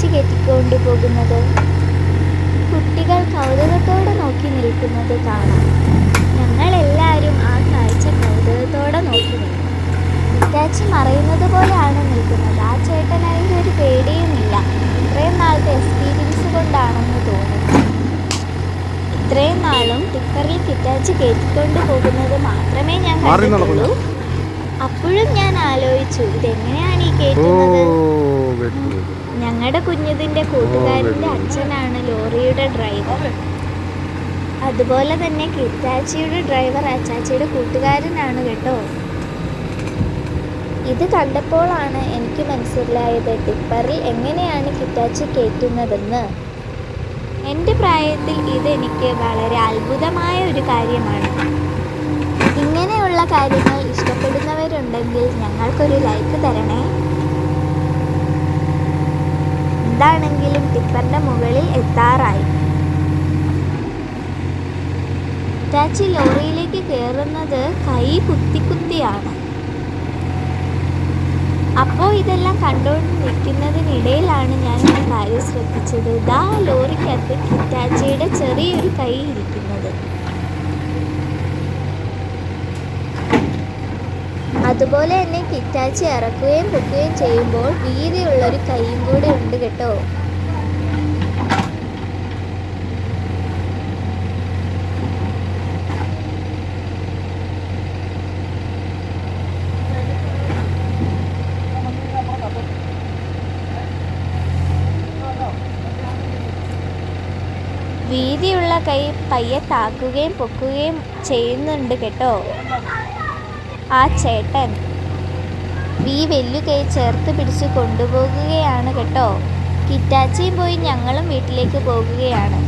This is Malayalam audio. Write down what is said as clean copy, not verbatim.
കിറ്റാച്ചി കയറ്റിക്കൊണ്ടു പോകുന്നത്. കുട്ടികൾ കൗതുകത്തോടെ നോക്കി നിൽക്കുന്നത് കാണാം. ഞങ്ങളെല്ലാവരും ആ കാഴ്ച കൗതുകത്തോടെ നോക്കി നിന്നു. കിറ്റാച്ചി മറയുന്നത് പോലെയാണ് നിൽക്കുന്നത്. ആ ചേട്ടനാണെങ്കിൽ ഒരു പേടിയുമില്ല. ഇത്രയും നാളത്തെ എക്സ്പീരിയൻസ് കൊണ്ടാണെന്ന് തോന്നുന്നു. ഇത്രയും നാളും ടിപ്പറിൽ കിറ്റാച്ചി കയറ്റിക്കൊണ്ട് പോകുന്നത് മാത്രമേ ഞാൻ കണ്ടിട്ടുള്ളൂ. അപ്പോഴും ഞാൻ ആലോചിച്ചു, ഇതെങ്ങനെയാണ് ഈ കയറ്റുന്നത്. ഞങ്ങളുടെ കുഞ്ഞതിൻ്റെ കൂട്ടുകാരൻ്റെ അച്ഛനാണ് ലോറിയുടെ ഡ്രൈവർ. അതുപോലെ തന്നെ കിറ്റാച്ചിയുടെ ഡ്രൈവർ അച്ചാച്ചിയുടെ കൂട്ടുകാരനാണ് കേട്ടോ. ഇത് കണ്ടപ്പോഴാണ് എനിക്ക് മനസ്സിലായത് ടിപ്പറിൽ എങ്ങനെയാണ് കിറ്റാച്ചി കയറ്റുന്നതെന്ന്. എൻ്റെ പ്രായത്തിൽ ഇതെനിക്ക് വളരെ അത്ഭുതമായ ഒരു കാര്യമാണ്. ഇങ്ങനെയുള്ള കാര്യങ്ങൾ ഇഷ്ടപ്പെടുന്നവരുണ്ടെങ്കിൽ ഞങ്ങൾക്കൊരു ലൈക്ക് തരണേ. എന്താണെങ്കിലും ടിപ്പറിൻ്റെ മുകളിൽ എത്താറായി. കിറ്റാച്ചി ലോറിയിലേക്ക് കയറുന്നത് കൈ കുത്തിയാണ്. അപ്പോൾ ഇതെല്ലാം കണ്ടുകൊണ്ട് നിൽക്കുന്നതിനിടയിലാണ് ഞാൻ ഒരു കാര്യം ശ്രദ്ധിച്ചത്. ദാ ലോറിക്കകത്ത് കിറ്റാച്ചിയുടെ ചെറിയൊരു കൈ ഇരിക്കുന്നത്. അതുപോലെ തന്നെ കിറ്റാച്ചി ഇറക്കുകയും പൊക്കുകയും ചെയ്യുമ്പോൾ വീതിയുള്ളൊരു കൈയും കൂടി ഉണ്ട് കേട്ടോ. വീതിയുള്ള കൈ പയ്യെ താക്കുകയും പൊക്കുകയും ചെയ്യുന്നുണ്ട് കേട്ടോ ആ ചേട്ടൻ. ഈ വലിയ കൈ ചേർത്ത് പിടിച്ച് കൊണ്ടുപോകുകയാണ് കേട്ടോ. കിറ്റാച്ചിയും പോയി ഞങ്ങളും വീട്ടിലേക്ക് പോകുകയാണ്.